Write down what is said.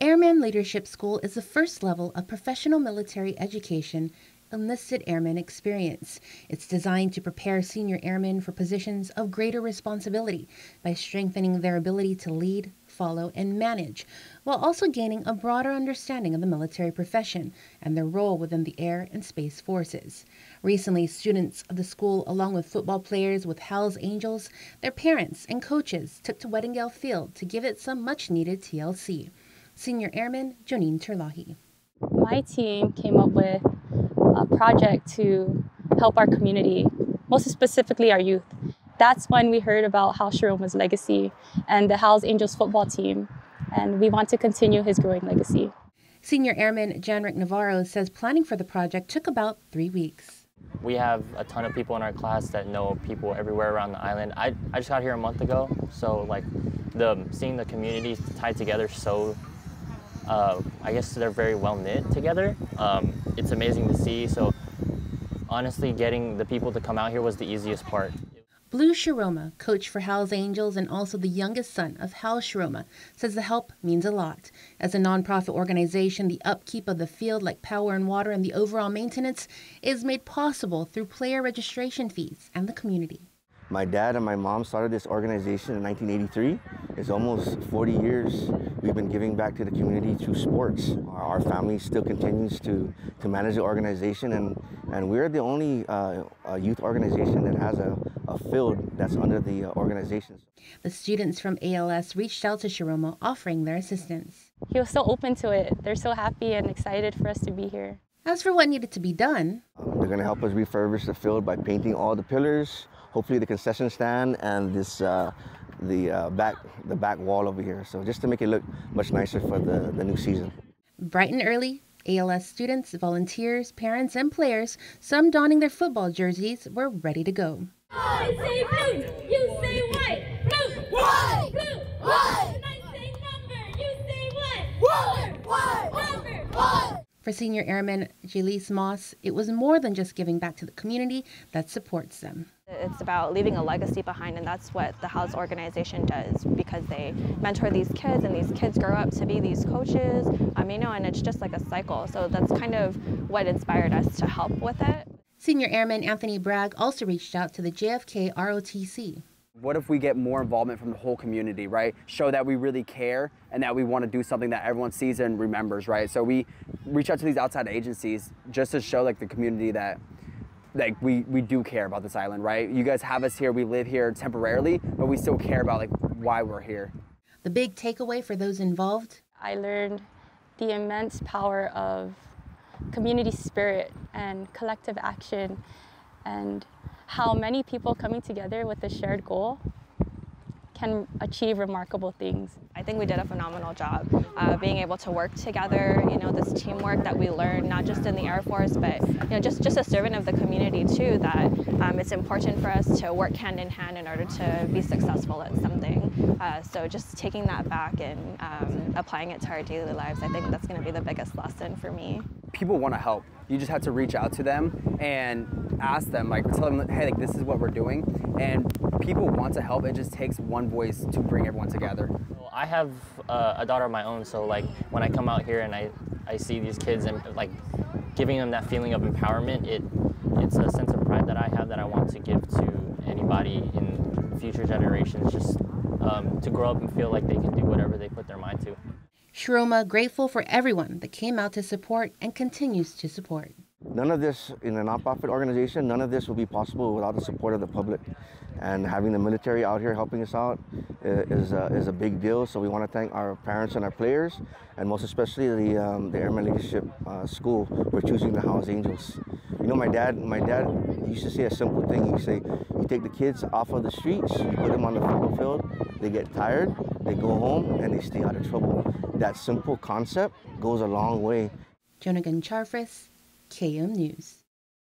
Airman Leadership School is the first level of professional military education enlisted airmen experience. It's designed to prepare senior airmen for positions of greater responsibility by strengthening their ability to lead, follow, and manage, while also gaining a broader understanding of the military profession and their role within the air and space forces. Recently, students of the school, along with football players with Hell's Angels, their parents, and coaches took to Wettengel Field to give it some much-needed TLC. Senior Airman Joan Charfauros. My team came up with a project to help our community, most specifically our youth. That's when we heard about Hal Sharoma's legacy and the Hell's Angels football team, and we want to continue his growing legacy. Senior Airman Joan Aguon Charfauros says planning for the project took about 3 weeks. We have a ton of people in our class that know people everywhere around the island. I just got here a month ago, so seeing the community tied together so I guess they're very well knit together. It's amazing to see. So honestly, getting the people to come out here was the easiest part. Blue Sharoma, coach for Hell's Angels and also the youngest son of Hal Sharoma, says the help means a lot. As a nonprofit organization, the upkeep of the field, like power and water, and the overall maintenance is made possible through player registration fees and the community. My dad and my mom started this organization in 1983. It's almost 40 years we've been giving back to the community through sports. Our family still continues to manage the organization, and we're the only youth organization that has a field that's under the organization. The students from ALS reached out to Sharoma offering their assistance. He was so open to it. They're so happy and excited for us to be here. As for what needed to be done, they're going to help us refurbish the field by painting all the pillars, hopefully the concession stand, and this the back wall over here. So just to make it look much nicer for the new season. Bright and early, ALS students, volunteers, parents, and players, some donning their football jerseys, were ready to go. I say blue, you say white. Blue, white, blue, white. And I say number, you say what? White, number, white. For Senior Airman Jalise Moss, it was more than just giving back to the community that supports them. It's about leaving a legacy behind, and that's what the House organization does, because they mentor these kids, and these kids grow up to be these coaches, and it's just like a cycle. So that's kind of what inspired us to help with it. Senior Airman Anthony Bragg also reached out to the JFK ROTC. What if we get more involvement from the whole community, right? Show that we really care and that we want to do something that everyone sees and remembers, right? So we reach out to these outside agencies just to show the community that we do care about this island, right? You guys have us here, we live here temporarily, but we still care about why we're here. The big takeaway for those involved? I learned the immense power of community spirit and collective action, and how many people coming together with a shared goal can achieve remarkable things. I think we did a phenomenal job being able to work together, this teamwork that we learned, not just in the Air Force, but just a servant of the community too, that it's important for us to work hand in hand in order to be successful at something. So just taking that back and applying it to our daily lives, I think that's going to be the biggest lesson for me. People want to help. You just have to reach out to them and ask them, tell them, hey, this is what we're doing. And people want to help. It just takes one voice to bring everyone together. Well, I have a daughter of my own, so when I come out here and I see these kids and giving them that feeling of empowerment, it's a sense of pride that I have that I want to give to anybody in future generations, just to grow up and feel like they can do whatever they put their mind to. Sharoma grateful for everyone that came out to support and continues to support. None of this, in a nonprofit organization, none of this would be possible without the support of the public. And having the military out here helping us out is a big deal. So we want to thank our parents and our players, and most especially the Airman Leadership School for choosing the Hell's Angels. My dad used to say a simple thing. He used to say, you take the kids off of the streets, you put them on the football field, they get tired, they go home, and they stay out of trouble. That simple concept goes a long way. Joan Aguon Charfauros, KM News.